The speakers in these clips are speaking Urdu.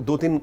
2-3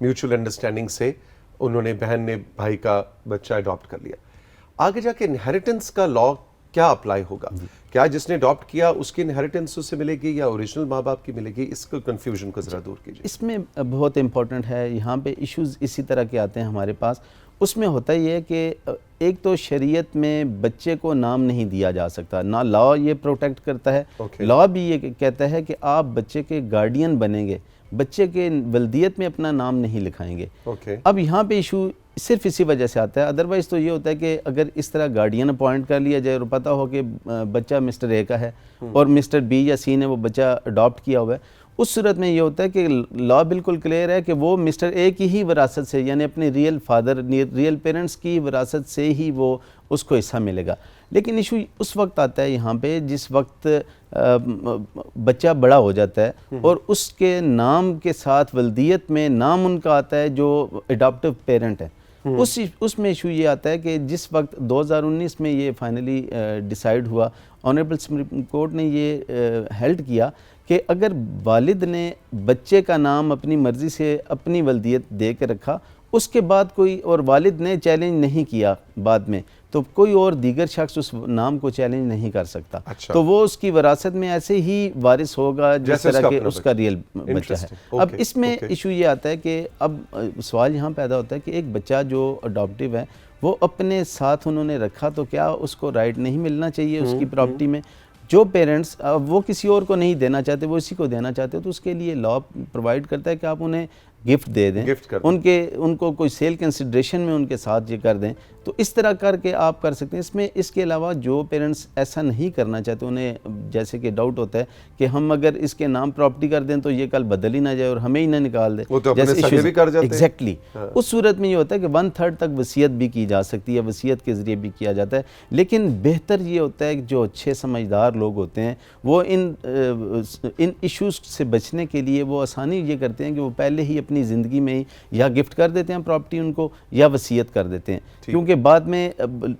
میوچل انڈرسٹینڈنگ سے انہوں نے, بہن نے بھائی کا بچہ اڈاپٹ کر لیا. آگے جا کے انہیریٹنس کا لا کیا اپلائی ہوگا؟ کیا جس نے اڈاپٹ کیا اس کی انہیریٹنس اس سے ملے گی یا اوریجنل ماں باپ کی ملے گی؟ اس کو کنفیوژن کو ذرا دور کیجیے. اس میں بہت امپورٹنٹ ہے, یہاں پہ ایشوز اسی طرح کے آتے ہیں ہمارے پاس. اس میں ہوتا یہ ہے کہ ایک تو شریعت میں بچے کو نام نہیں دیا جا سکتا, نہ لا یہ پروٹیکٹ کرتا ہے, لا بھی یہ کہتا ہے کہ آپ بچے کے گارڈین بنیں گے, بچے کے ولدیت میں اپنا نام نہیں لکھائیں گے. اب یہاں پہ ایشو صرف اسی وجہ سے آتا ہے, ادروائز تو یہ ہوتا ہے کہ اگر اس طرح گارڈین اپوائنٹ کر لیا جائے اور پتہ ہو کہ بچہ مسٹر اے کا ہے اور مسٹر بی یا سی نے وہ بچہ اڈاپٹ کیا ہوا ہے, اس صورت میں یہ ہوتا ہے کہ لا بالکل کلیئر ہے کہ وہ مسٹر اے کی ہی وراثت سے, یعنی اپنے ریئل فادر, ریئل پیرنٹس کی وراثت سے ہی وہ اس کو حصہ ملے گا. لیکن ایشو اس وقت آتا ہے یہاں پہ جس وقت بچہ بڑا ہو جاتا ہے اور اس کے نام کے ساتھ ولدیت میں نام ان کا آتا ہے جو اڈاپٹیو پیرنٹ ہے. اس میں ایشو یہ آتا ہے کہ جس وقت 2019 میں یہ فائنلی ڈیسائیڈ ہوا, آنریبل سپریم کورٹ نے یہ ہیلڈ کیا کہ اگر والد نے بچے کا نام اپنی مرضی سے اپنی ولدیت دے کے رکھا, اس کے بعد کوئی اور والد نے چیلنج نہیں کیا بعد میں, تو کوئی اور دیگر شخص اس نام کو چیلنج نہیں کر سکتا. تو وہ اس کی وراثت میں ایسے ہی وارث ہوگا جس طرح کہ اس کا ریئل بچہ ہے. اب اس میں ایشو یہ آتا ہے کہ اب سوال یہاں پیدا ہوتا ہے کہ ایک بچہ جو اڈاپٹیو ہے وہ اپنے ساتھ انہوں نے رکھا, تو کیا اس کو رائٹ نہیں ملنا چاہیے اس کی پراپرٹی میں؟ جو پیرنٹس وہ کسی اور کو نہیں دینا چاہتے, وہ اسی کو دینا چاہتے, تو اس کے لیے لا پرووائڈ کرتا ہے کہ آپ انہیں گفٹ دے دیں, ان کو کوئی سیل کنسیڈریشن میں ان کے ساتھ یہ کر دیں. تو اس طرح کر کے آپ کر سکتے ہیں. اس کے علاوہ جو پیرنٹس ایسا نہیں کرنا چاہتے, انہیں جیسے کہ ڈاؤٹ ہوتا ہے کہ ہم اگر اس کے نام پراپرٹی کر دیں تو یہ کل بدل ہی نہ جائے اور ہمیں ہی نہ نکال دے, ایگزیکٹلی اس صورت میں یہ ہوتا ہے کہ 1/3 تک وصیت بھی کی جا سکتی ہے, وصیت کے ذریعے بھی کیا جاتا ہے. لیکن بہتر یہ ہوتا ہے کہ جو اچھے سمجھدار لوگ ہوتے ہیں وہ ان ایشوز سے بچنے کے لیے وہ آسانی یہ کرتے ہیں کہ وہ پہلے ہی اپنی زندگی میں ہی یا گفٹ کر دیتے ہیں پراپرٹی ان کو یا وصیت کر دیتے ہیں. کیونکہ بعد میں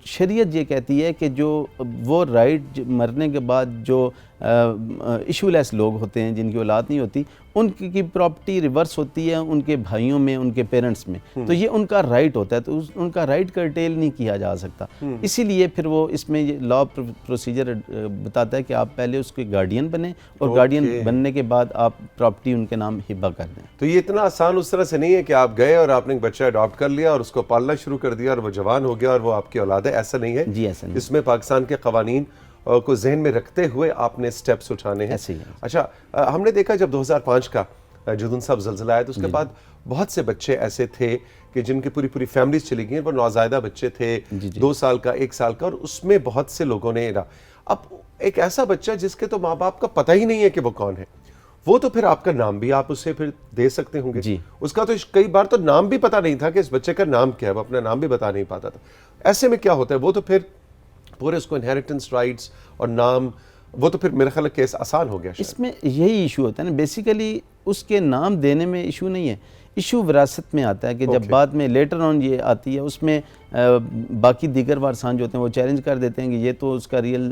شریعت یہ کہتی ہے کہ جو وہ رائٹ مرنے کے بعد جو ایشو لیس لوگ ہوتے ہیں جن کی اولاد نہیں ہوتی, ان کی پراپرٹی ریورس ہوتی ہے ان کے بھائیوں میں, ان کے پیرنٹس میں, تو یہ ان کا رائٹ ہوتا ہے, تو ان کا رائٹ کرٹیل نہیں کیا جا سکتا. اسی لیے پھر وہ اس میں لا پروسیجر بتاتا ہے کہ آپ پہلے اس کے گارڈین بنیں اور گارڈین بننے کے بعد آپ پراپرٹی ان کے نام ہبہ کر دیں. تو یہ اتنا آسان اس طرح سے نہیں ہے کہ آپ گئے اور آپ نے ایک بچہ اڈاپٹ کر لیا اور اس کو پالنا شروع کر دیا اور وہ جوان ہو گیا اور وہ آپ کی اولاد ہے, ایسا نہیں ہے. جی ایسا نہیں. اس میں پاکستان کے قوانین کو ذہن میں رکھتے ہوئے آپ نے سٹیپس اٹھانے ہیں. اچھا, ہم نے دیکھا جب 2005 کا جدون صاحب زلزلہ آیا تو اس کے بعد بہت سے بچے ایسے تھے کہ جن کی پوری فیملیز چلی گئیں, وہ نوزائیدہ بچے تھے, 2 سال کا, 1 سال کا, اور اس میں بہت سے لوگوں نے اب ایک ایسا بچہ جس کے تو ماں باپ کا پتہ ہی نہیں ہے کہ وہ کون ہے, وہ تو پھر آپ کا نام بھی آپ اسے پھر دے سکتے ہوں گے. اس کا تو کئی بار تو نام بھی پتہ نہیں تھا کہ اس بچے کا نام کیا ہے, وہ اپنا نام بھی بتا نہیں پاتا تھا. ایسے میں کیا ہوتا ہے, وہ تو پھر پورے اس کو انہیریٹنس رائٹس اور نام, وہ تو پھر میرا خیال ہے کیس آسان ہو گیا. اس میں یہی ایشو ہوتا ہے نا, بیسیکلی اس کے نام دینے میں ایشو نہیں ہے, ایشو وراثت میں آتا ہے کہ جب بعد میں لیٹر آن یہ آتی ہے, اس میں باقی دیگر وارثان جو ہوتے ہیں وہ چیلنج کر دیتے ہیں کہ یہ تو اس کا ریئل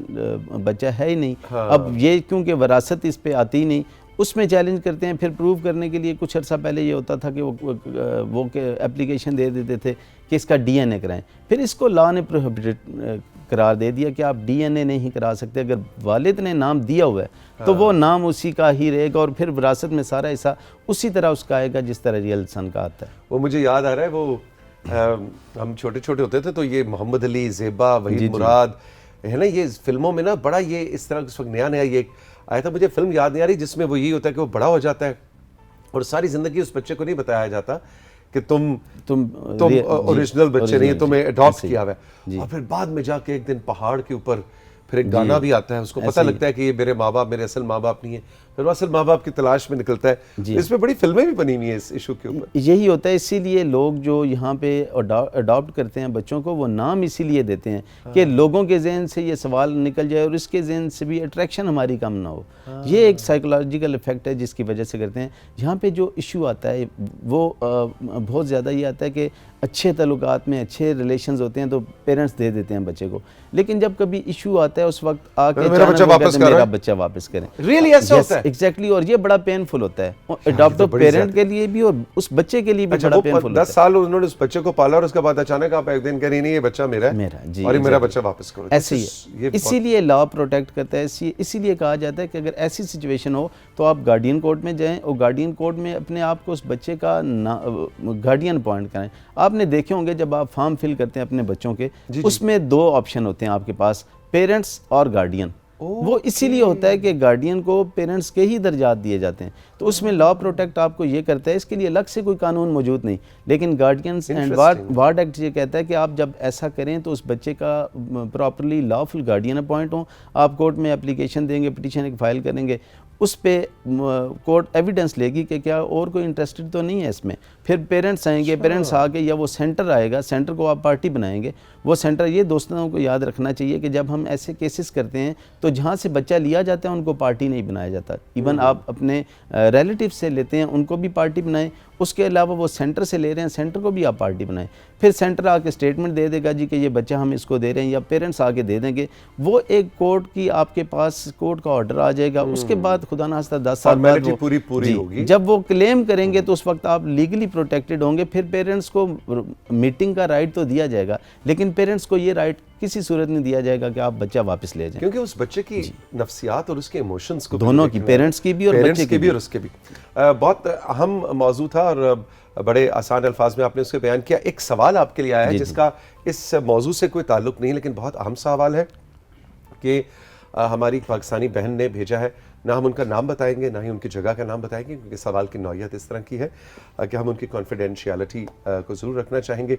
بچہ ہے ہی نہیں. اب یہ کیونکہ وراثت اس پہ آتی ہی نہیں, اس میں چیلنج کرتے ہیں. پھر پروو کرنے کے لیے کچھ عرصہ پہلے یہ ہوتا تھا کہ وہ اپلیکیشن دے دیتے تھے کہ اس کا ڈی این اے کرائیں. پھر اس کو لا نے پروہیبٹڈ قرار دے دیا کہ آپ ڈی این اے نہیں کرا سکتے. اگر والد نے نام دیا ہوا ہے تو وہ نام اسی کا ہی رہے گا اور پھر وراثت میں سارا حصہ اسی طرح اس کا آئے گا جس طرح ریئل سن کا آتا ہے. وہ مجھے یاد آ رہا ہے, وہ ہم چھوٹے چھوٹے ہوتے تھے تو یہ محمد علی, زیبا, وحید مراد ہے نا, یہ فلموں میں نا بڑا یہ اس طرح اس وقت نیا یہ آیا تھا, مجھے فلم یاد نہیں آ رہی, جس میں وہ یہی ہوتا ہے کہ وہ بڑا ہو جاتا ہے اور ساری زندگی اس بچے کو نہیں بتایا جاتا کہ تم اوریجنل بچے نہیں, تمہیں اڈاپٹ کیا ہوا ہے. اور پھر بعد میں جا کے ایک دن پہاڑ کے اوپر پھر ایک گانا بھی آتا ہے, اس کو پتہ لگتا ہے کہ یہ میرے ماں باپ میرے اصل ماں باپ نہیں ہیں, پھر وہ اصل ماں باپ کی تلاش میں نکلتا ہے. اس میں بڑی فلمیں بھی بنی ہوئی ہیں اس ایشو کے اوپر. یہی ہوتا ہے, اسی لیے لوگ جو یہاں پہ اڈاپٹ کرتے ہیں بچوں کو, وہ نام اسی لیے دیتے ہیں کہ لوگوں کے ذہن سے یہ سوال نکل جائے اور اس کے ذہن سے بھی اٹریکشن ہماری کم نہ ہو. یہ ایک سائیکولوجیکل ایفیکٹ ہے جس کی وجہ سے کرتے ہیں. یہاں پہ جو ایشو آتا ہے وہ بہت زیادہ یہ آتا ہے کہ اچھے تعلقات میں اچھے ریلیشنز ہوتے ہیں تو پیرنٹس دے دیتے ہیں بچے کو, لیکن جب کبھی ایشو آتا جاتا ہے اس وقت آ کے میرا بچہ واپس میرا بچہ واپس کریں. ریئلی ایسا ہوتا ہے؟ ایگزیکٹلی, اور یہ بڑا پینفل ہوتا ہے اڈاپٹو پیرنٹ کے لیے بھی اور اس بچے کے لیے بھی بڑا پینفل ہوتا ہے. 10 سال انہوں نے اس بچے کو پالا اور اس کے بعد اچانک آپ ایک دن کہہ رہی نہیں یہ بچہ میرا ہے اور یہ میرا بچہ واپس کرو. ایسے ہی ہے, اسی لیے لا پروٹیکٹ کرتا ہے, اسی لیے کہا جاتا ہے کہ اگر ایسی سچویشن ہو تو آپ گارڈین کورٹ میں جائیں اور گارڈین کورٹ میں اپنے آپ کو اس بچے کا گارڈین اپوائنٹ کریں. آپ نے دیکھے ہوں گے جب آپ فارم فل کرتے ہیں اپنے بچوں کے, اس میں 2 آپشن ہوتے ہیں آپ کے پاس, پیرنٹس اور گارڈین. وہ اسی لیے ہوتا ہے کہ گارڈین کو پیرنٹس کے ہی درجات دیے جاتے ہیں, تو اس میں لا پروٹیکٹ آپ کو یہ کرتا ہے, اس کے لیے الگ سے کوئی قانون موجود نہیں, لیکن گارڈینس اینڈ وارڈ ایکٹ یہ کہتا ہے کہ آپ جب ایسا کریں تو اس بچے کا پراپرلی لافل گارڈین اپوائنٹ ہوں. آپ کورٹ میں اپلیکیشن دیں گے, پٹیشن ایک فائل کریں گے, اس پہ کورٹ ایویڈنس لے گی کہ کیا اور کوئی انٹرسٹڈ تو نہیں ہے اس میں. پھر پیرنٹس آئیں گے, پیرنٹس آ کے یا وہ سینٹر آئے گا, سینٹر کو آپ پارٹی بنائیں گے. وہ سینٹر, یہ دوستوں کو یاد رکھنا چاہیے کہ جب ہم ایسے کیسز کرتے ہیں تو جہاں سے بچہ لیا جاتا ہے ان کو پارٹی نہیں بنایا جاتا. ایون آپ اپنے ریلیٹیو سے لیتے ہیں ان کو بھی پارٹی بنائیں, اس کے علاوہ وہ سینٹر سے لے رہے ہیں سینٹر کو بھی آپ پارٹی بنائیں. پھر سینٹر آ کے اسٹیٹمنٹ دے دے گا جی کہ یہ بچہ ہم اس کو دے رہے ہیں, یا پیرنٹس آ کے دے دیں گے. وہ ایک کورٹ کی آپ کے پاس کورٹ کا آرڈر آ جائے گا, اس کے بعد خدا نخواستہ 10 سال بعد پوری ہوگی. جب وہ کلیم کریں گے تو اس وقت آپ لیگلی پروٹیکٹڈ ہوں گے. پھر پیرنٹس کو میٹنگ کا رائٹ تو دیا جائے گا, لیکن پیرنٹس کو یہ رائٹ کسی صورت نہیں دیا جائے گا کہ آپ بچہ واپس لے جائیں, کیونکہ اس بچے کی نفسیات اور اس کے ایموشنز کو دونوں کی, پیرنٹس کی بھی اور بچے کی بھی اور اس کے بھی. بہت اہم موضوع تھا اور بڑے آسان الفاظ میں آپ نے اس کو بیان کیا. ایک سوال آپ کے لیے آیا ہے جس کا اس موضوع سے کوئی تعلق نہیں لیکن بہت اہم سوال ہے کہ ہماری پاکستانی بہن نے بھیجا ہے. نہ ہم ان کا نام بتائیں گے نہ ہی ان کی جگہ کا نام بتائیں گے, کیونکہ سوال کی نوعیت اس طرح کی ہے کہ ہم ان کی کانفیڈینشیلٹی کو ضرور رکھنا چاہیں گے.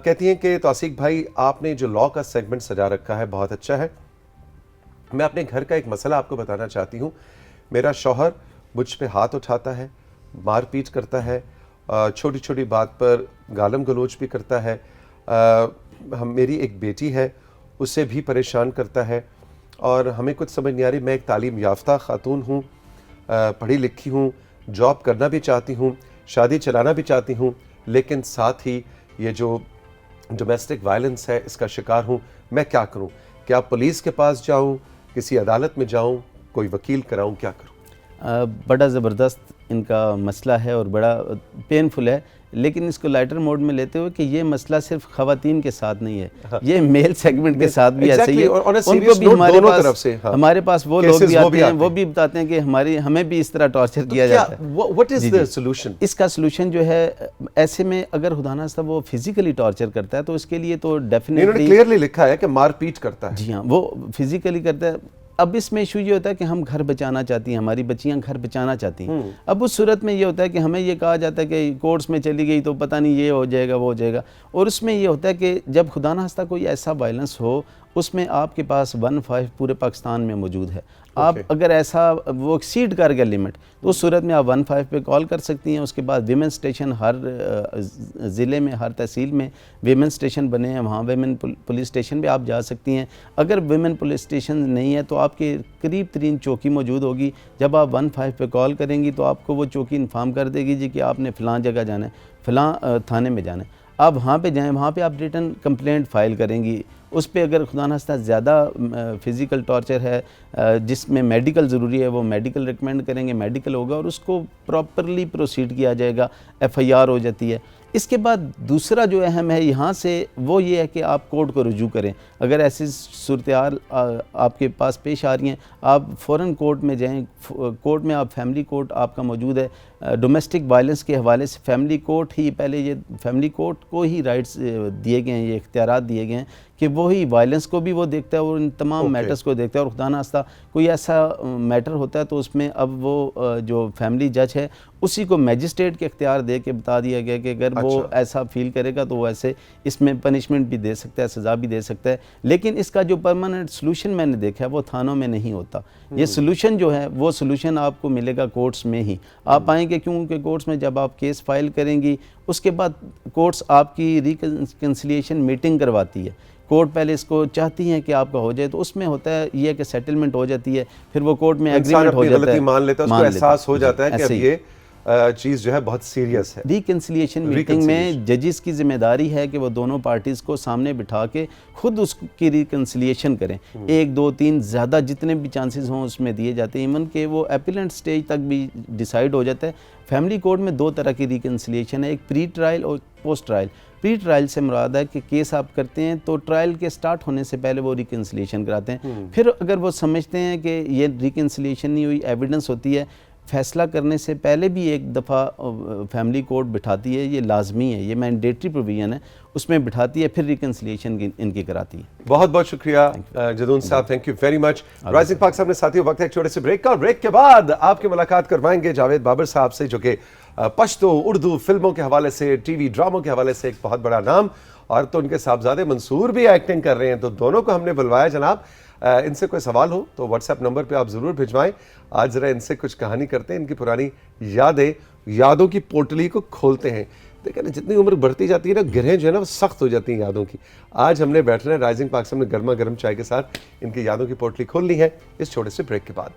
کہتی ہیں کہ توثیق بھائی آپ نے جو لاء کا سیگمنٹ سجا رکھا ہے بہت اچھا ہے. میں اپنے گھر کا ایک مسئلہ آپ کو بتانا چاہتی ہوں. میرا شوہر مجھ پہ ہاتھ اٹھاتا ہے, مار پیٹ کرتا ہے, چھوٹی چھوٹی بات پر گالم گلوچ بھی کرتا ہے. میری ایک بیٹی ہے, اسے بھی پریشان کرتا ہے اور ہمیں کچھ سمجھ نہیں آ رہی. میں ایک تعلیم یافتہ خاتون ہوں, پڑھی لکھی ہوں, جاب کرنا بھی چاہتی ہوں, شادی چلانا بھی چاہتی ہوں, لیکن ساتھ ہی یہ جو ڈومیسٹک وائلنس ہے اس کا شکار ہوں. میں کیا کروں؟ کیا پولیس کے پاس جاؤں, کسی عدالت میں جاؤں, کوئی وکیل کراؤں, کیا کروں؟ بڑا زبردست ان کا مسئلہ ہے اور بڑا پینفل ہے, لیکن اس کو لائٹر موڈ میں لیتے ہوئے کہ یہ مسئلہ صرف خواتین کے ساتھ نہیں ہے, یہ میل سیگمنٹ کے ساتھ بھی ایسے ہی ہے. ان کو بھی ہمارے پاس وہ لوگ بھی آتے ہیں, وہ بھی بتاتے ہیں کہ ہمیں بھی اس طرح ٹارچر کیا جاتا ہے. What is the solution? اس کا سلوشن جو ہے, ایسے میں اگر خدا نخواستہ وہ فزیکلی ٹارچر کرتا ہے تو اس کے لیے تو ڈیفینیٹلی انہوں نے کلیئرلی لکھا ہے کہ مار پیٹ کرتا ہے. جی ہاں, وہ فزیکلی کرتا ہے. اب اس میں ایشو یہ ہوتا ہے کہ ہم گھر بچانا چاہتی ہیں, ہماری بچیاں گھر بچانا چاہتی ہیں. اب اس صورت میں یہ ہوتا ہے کہ ہمیں یہ کہا جاتا ہے کہ کورٹس میں چلی گئی تو پتہ نہیں یہ ہو جائے گا وہ ہو جائے گا. اور اس میں یہ ہوتا ہے کہ جب خدا نخواستہ کوئی ایسا وائلنس ہو, اس میں آپ کے پاس 15 پورے پاکستان میں موجود ہے. آپ اگر ایسا وہ ایکسیڈ کر گیا لمٹ تو اس صورت میں آپ 15 پہ کال کر سکتی ہیں. اس کے بعد ویمن اسٹیشن ہر ضلع میں, ہر تحصیل میں ویمن اسٹیشن بنے ہیں, وہاں ویمن پولیس اسٹیشن پہ آپ جا سکتی ہیں. اگر ویمن پولیس اسٹیشن نہیں ہے تو آپ کے قریب ترین چوکی موجود ہوگی. جب آپ 15 پہ کال کریں گی تو آپ کو وہ چوکی انفارم کر دے گی جی کہ آپ نے فلاں جگہ جانا ہے, فلاں تھانے میں جانا ہے. آپ وہاں پہ جائیں, وہاں پہ آپ ریٹن کمپلینٹ فائل کریں گی. اس پہ اگر خدا نخواستہ زیادہ فزیکل ٹارچر ہے جس میں میڈیکل ضروری ہے, وہ میڈیکل ریکمینڈ کریں گے, میڈیکل ہوگا اور اس کو پراپرلی پروسیڈ کیا جائے گا, FIR ہو جاتی ہے. اس کے بعد دوسرا جو اہم ہے یہاں سے وہ یہ ہے کہ آپ کورٹ کو رجوع کریں. اگر ایسی صورتحال آپ کے پاس پیش آ رہی ہیں, آپ فوراً کورٹ میں جائیں. کورٹ میں آپ فیملی کورٹ آپ کا موجود ہے. ڈومیسٹک وائلنس کے حوالے سے فیملی کورٹ ہی پہلے, یہ فیملی کورٹ کو ہی رائٹس دیے گئے ہیں, یہ اختیارات دیے گئے ہیں کہ وہی وائلنس کو بھی وہ دیکھتا ہے اور ان تمام میٹرز کو دیکھتا ہے. اور خدا نخواستہ کوئی ایسا میٹر ہوتا ہے تو اس میں اب وہ جو فیملی جج ہے اسی کو میجسٹریٹ کے اختیار دے کے بتا دیا گیا کہ اگر وہ ایسا فیل کرے گا تو وہ ایسے اس میں پنشمنٹ بھی دے سکتا ہے, سزا بھی دے سکتا ہے. لیکن اس کا جو پرماننٹ سلوشن میں نے دیکھا ہے وہ تھانوں میں نہیں ہوتا. یہ سلوشن جو ہے وہ سلوشن آپ کو ملے گا کورٹس میں ہی. آپ آئیں گے کیونکہ کورٹس میں جب آپ کیس فائل کریں گی اس کے بعد کورٹس آپ کی ریکنسیلیشن میٹنگ کرواتی ہے. کورٹ پہلے اس کو چاہتی ہیں کہ آپ کا ہو جائے, تو اس میں ہوتا ہے یہ کہ سیٹلمنٹ ہو جاتی ہے, پھر وہ کورٹ میں ایگریمنٹ ہو جاتا ہے, مان لیتا ہے, اس کو احساس ہو جاتا ہے کہ اب یہ چیز جو ہے بہت سیریس ہے. ریکنسلیشن میٹنگ میں ججز کی ذمہ داری ہے کہ وہ دونوں پارٹیز کو سامنے بٹھا کے خود اس کی ریکنسلیشن کریں. 1 2 3 زیادہ جتنے بھی چانسز ہوں اس میں دیے جاتے ہیں، ایون کہ وہ اپیلنٹ سٹیج تک بھی ڈیسائیڈ ہو جاتا ہے. فیملی کورٹ میں 2 طرح کی ریکنسلیشن ہے، ایک پری ٹرائل اور پوسٹ ٹرائل. پری ٹرائل سے مراد ہے کہ کیس آپ کرتے ہیں تو ٹرائل کے سٹارٹ ہونے سے پہلے وہ ریکنسلیشن کراتے ہیں. پھر اگر وہ سمجھتے ہیں کہ یہ ریکنسلیشن نہیں ہوئی، ایویڈنس ہوتی ہے، فیصلہ کرنے سے پہلے بھی ایک دفعہ فیملی کورٹ بٹھاتی ہے. یہ لازمی ہے، یہ مینڈیٹری پروویژن ہے، اس میں بٹھاتی ہے، پھر ریکنسلیشن ان کی کراتی ہے. بہت بہت شکریہ جدون صاحب، thank you very much. Rising Pakistan میں ساتھیوں وقت ہے ایک چھوٹے سے بریک کا، اور بریک کے بعد آپ کی ملاقات کروائیں گے جاوید بابر صاحب سے، جو کہ پشتو اردو فلموں کے حوالے سے، ٹی وی ڈراموں کے حوالے سے ایک بہت بڑا نام، اور تو ان کے صاحبزادے منصور بھی ایکٹنگ کر رہے ہیں، تو دونوں کو ہم نے بلوایا. جناب ان سے کوئی سوال ہو تو واٹس ایپ نمبر پہ آپ ضرور بھجوائیں. آج ذرا ان سے کچھ کہانی کرتے ہیں، ان کی پرانی یادوں کی پوٹلی کو کھولتے ہیں. دیکھیں نا، جتنی عمر بڑھتی جاتی ہے نا، گرہیں جو ہے نا وہ سخت ہو جاتی ہیں یادوں کی. آج ہم نے بیٹھنا ہے رائزنگ پاکستان میں گرما گرم چائے کے ساتھ ان کی یادوں کی پوٹلی کھولنی ہے اس چھوٹے سے بریک کے بعد.